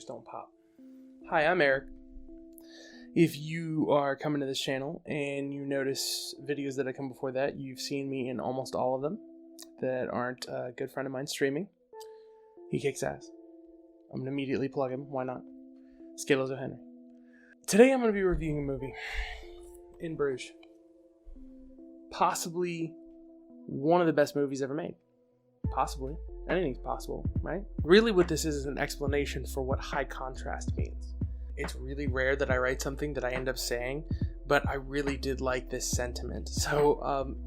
stickers don't pop. Hi, I'm Eric. If you are coming to this channel and you notice videos that I come before that, you've seen me in almost all of them that aren't a good friend of mine streaming. He kicks ass. I'm going to immediately plug him. Why not? Skittles O'Henry. Today I'm going to be reviewing a movie, In Bruges. Possibly one of the best movies ever made. Possibly. Anything's possible, right? Really what this is an explanation for what high contrast means. It's really rare that I write something that I end up saying, but I really did like this sentiment. So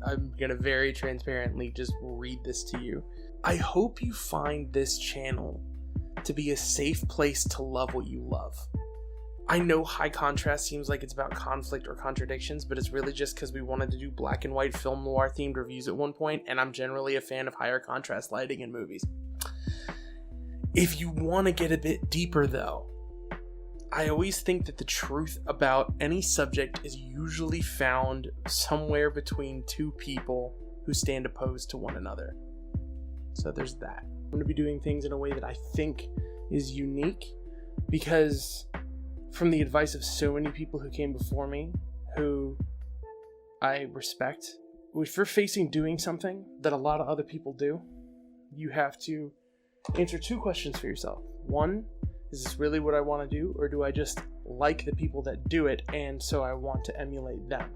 I'm going to very transparently just read this to you. I hope you find this channel to be a safe place to love what you love. I know high contrast seems like it's about conflict or contradictions, but it's really just because we wanted to do black and white film noir themed reviews at one point, and I'm generally a fan of higher contrast lighting in movies. If you want to get a bit deeper though, I always think that the truth about any subject is usually found somewhere between two people who stand opposed to one another. So there's that. I'm going to be doing things in a way that I think is unique because from the advice of so many people who came before me, who I respect, if you're facing doing something that a lot of other people do, you have to answer two questions for yourself. One, is this really what I want to do, or do I just like the people that do it, and so I want to emulate them?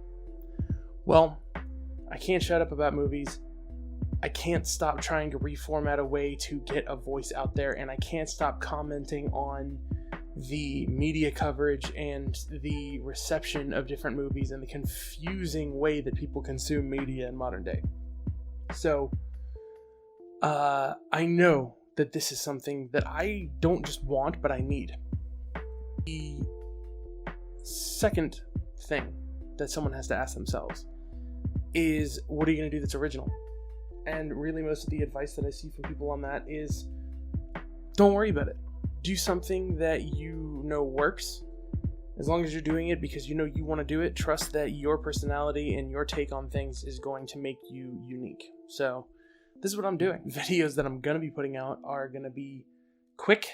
Well, I can't shut up about movies. I can't stop trying to reformat a way to get a voice out there, and I can't stop commenting on the media coverage and the reception of different movies and the confusing way that people consume media in modern day. So, I know that this is something that I don't just want, but I need. The second thing that someone has to ask themselves is, what are you going to do that's original? And really most of the advice that I see from people on that is, don't worry about it. Do something that you know works. As long as you're doing it because you know you want to do it, trust that your personality and your take on things is going to make you unique. So this is what I'm doing. Videos that I'm going to be putting out are going to be quick,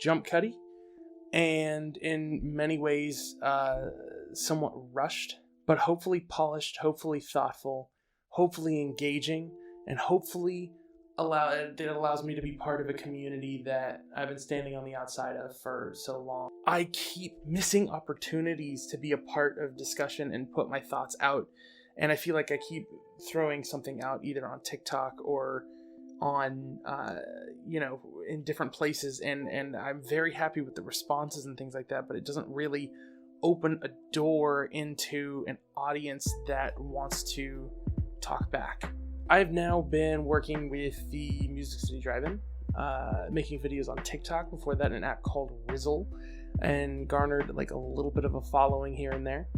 jump cutty, and in many ways somewhat rushed, but hopefully polished, hopefully thoughtful, hopefully engaging, and hopefully it allows me to be part of a community that I've been standing on the outside of for so long. I keep missing opportunities to be a part of discussion and put my thoughts out, and I feel like I keep throwing something out either on TikTok or on in different places, and I'm very happy with the responses and things like that, but it doesn't really open a door into an audience that wants to talk back. I've now been working with the Music City Drive-In, making videos on TikTok, before that an app called Rizzle, and garnered like a little bit of a following here and there.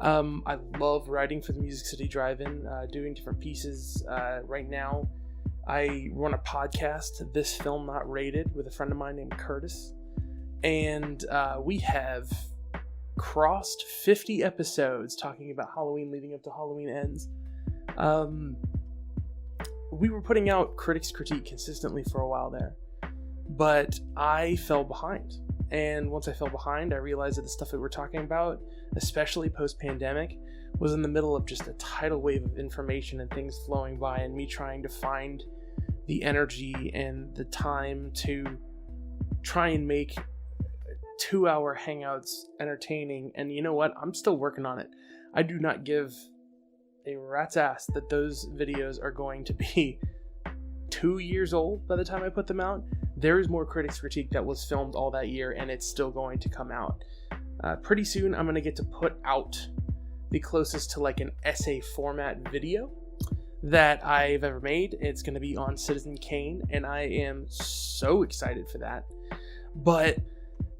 I love writing for the Music City Drive-In, doing different pieces. Right now, I run a podcast, This Film Not Rated, with a friend of mine named Curtis, and we have crossed 50 episodes talking about Halloween leading up to Halloween Ends. We were putting out Critics Critique consistently for a while there, but I fell behind. And once I fell behind, I realized that the stuff that we're talking about, especially post-pandemic, was in the middle of just a tidal wave of information and things flowing by, and me trying to find the energy and the time to try and make 2-hour hangouts entertaining. And you know what? I'm still working on it. I do not give a rat's ass that those videos are going to be 2 years old by the time I put them out. There is more Critics Critique that was filmed all that year, and it's still going to come out. Pretty soon I'm going to get to put out the closest to like an essay format video that I've ever made. It's going to be on Citizen Kane, and I am so excited for that. But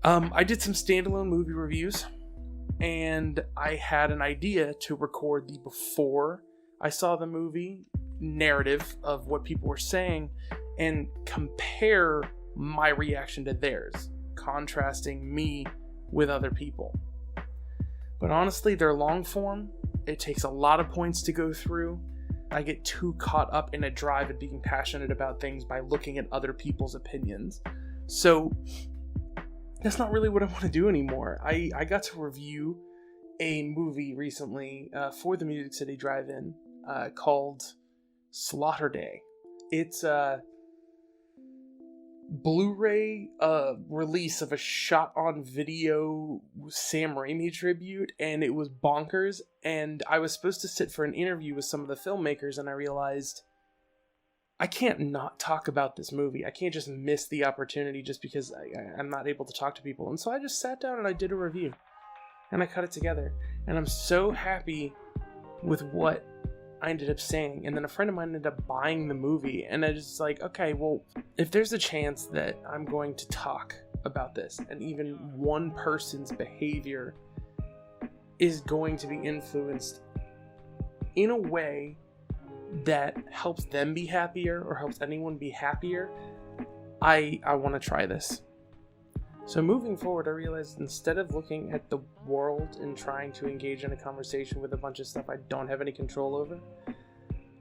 I did some standalone movie reviews, and I had an idea to record the before I saw the movie narrative of what people were saying and compare my reaction to theirs, contrasting me with other people. But honestly, they're long form. It takes a lot of points to go through. I get too caught up in a drive at being passionate about things by looking at other people's opinions. So that's not really what I want to do anymore. I got to review a movie recently for the Music City Drive-In called Slaughter Day. It's a Blu-ray release of a shot-on-video Sam Raimi tribute, and it was bonkers. And I was supposed to sit for an interview with some of the filmmakers, and I realized I can't not talk about this movie. I can't just miss the opportunity just because I'm not able to talk to people. And so I just sat down and I did a review. And I cut it together. And I'm so happy with what I ended up saying. And then a friend of mine ended up buying the movie. And I just like, okay, well, if there's a chance that I'm going to talk about this, and even one person's behavior is going to be influenced in a way that helps them be happier or helps anyone be happier, I want to try this. So moving forward, I realized instead of looking at the world and trying to engage in a conversation with a bunch of stuff I don't have any control over,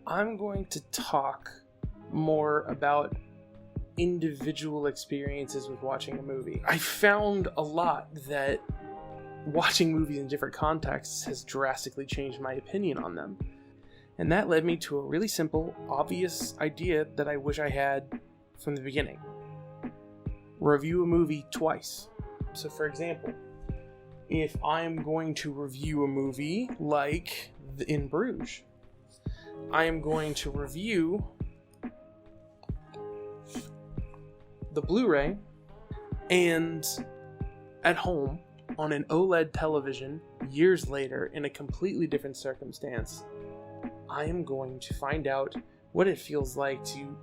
I'm going to talk more about individual experiences with watching a movie. I found a lot that watching movies in different contexts has drastically changed my opinion on them. And that led me to a really simple, obvious idea that I wish I had from the beginning. Review a movie twice. So for example, if I'm going to review a movie like In Bruges, I am going to review the Blu-ray, and at home on an OLED television years later in a completely different circumstance, I am going to find out what it feels like to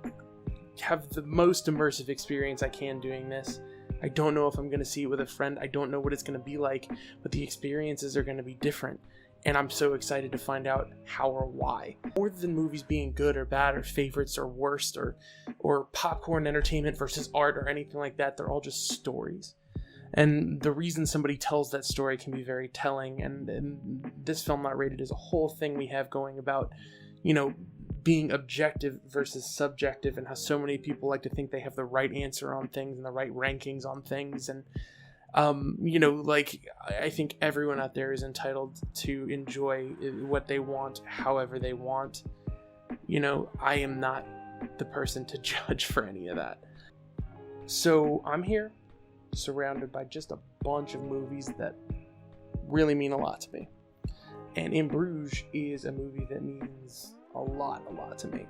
have the most immersive experience I can doing this. I don't know if I'm going to see it with a friend. I don't know what it's going to be like, but the experiences are going to be different. And I'm so excited to find out how or why. More than movies being good or bad or favorites or worst or popcorn entertainment versus art or anything like that, they're all just stories. And the reason somebody tells that story can be very telling. And this Film Not Rated is a whole thing we have going about, being objective versus subjective, and how so many people like to think they have the right answer on things and the right rankings on things. And, I think everyone out there is entitled to enjoy what they want, however they want. I am not the person to judge for any of that. So I'm here, surrounded by just a bunch of movies that really mean a lot to me. And In Bruges is a movie that means a lot to me.